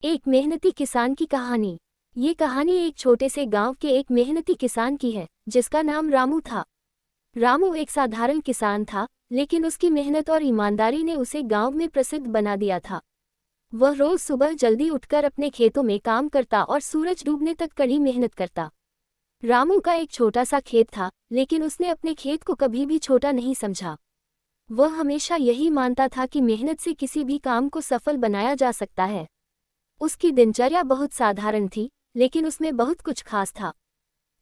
एक मेहनती किसान की कहानी। ये कहानी एक छोटे से गांव के एक मेहनती किसान की है, जिसका नाम रामू था। रामू एक साधारण किसान था, लेकिन उसकी मेहनत और ईमानदारी ने उसे गांव में प्रसिद्ध बना दिया था। वह रोज सुबह जल्दी उठकर अपने खेतों में काम करता और सूरज डूबने तक कड़ी मेहनत करता। रामू का एक छोटा सा खेत था, लेकिन उसने अपने खेत को कभी भी छोटा नहीं समझा। वह हमेशा यही मानता था कि मेहनत से किसी भी काम को सफल बनाया जा सकता है। उसकी दिनचर्या बहुत साधारण थी, लेकिन उसमें बहुत कुछ खास था।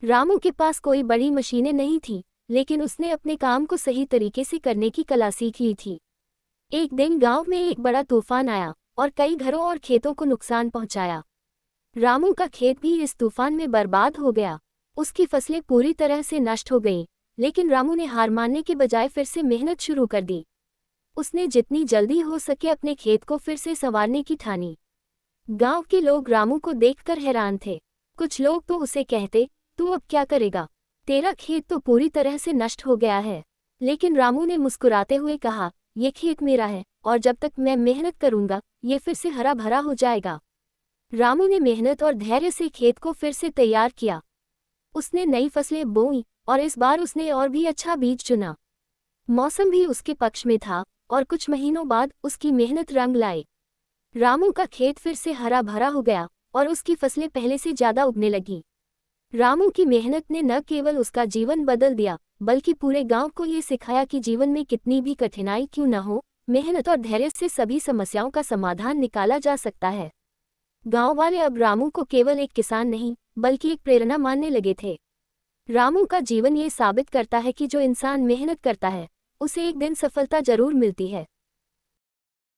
रामू के पास कोई बड़ी मशीनें नहीं थीं, लेकिन उसने अपने काम को सही तरीके से करने की कला सीख ली थी। एक दिन गांव में एक बड़ा तूफान आया और कई घरों और खेतों को नुकसान पहुंचाया। रामू का खेत भी इस तूफान में बर्बाद हो गया। उसकी फसलें पूरी तरह से नष्ट हो गईं, लेकिन रामू ने हार मानने के बजाय फिर से मेहनत शुरू कर दी। उसने जितनी जल्दी हो सके अपने खेत को फिर से संवारने की ठानी। गांव के लोग रामू को देखकर हैरान थे। कुछ लोग तो उसे कहते, तू अब क्या करेगा? तेरा खेत तो पूरी तरह से नष्ट हो गया है। लेकिन रामू ने मुस्कुराते हुए कहा, ये खेत मेरा है और जब तक मैं मेहनत करूंगा, ये फिर से हरा भरा हो जाएगा। रामू ने मेहनत और धैर्य से खेत को फिर से तैयार किया। उसने नई फसलें बोईं और इस बार उसने और भी अच्छा बीज चुना। मौसम भी उसके पक्ष में था और कुछ महीनों बाद उसकी मेहनत रंग लाई। रामू का खेत फिर से हरा भरा हो गया और उसकी फसलें पहले से ज्यादा उगने लगीं। रामू की मेहनत ने न केवल उसका जीवन बदल दिया, बल्कि पूरे गांव को ये सिखाया कि जीवन में कितनी भी कठिनाई क्यों न हो, मेहनत और धैर्य से सभी समस्याओं का समाधान निकाला जा सकता है। गांव वाले अब रामू को केवल एक किसान नहीं, बल्कि एक प्रेरणा मानने लगे थे। रामू का जीवन ये साबित करता है कि जो इंसान मेहनत करता है, उसे एक दिन सफलता जरूर मिलती है।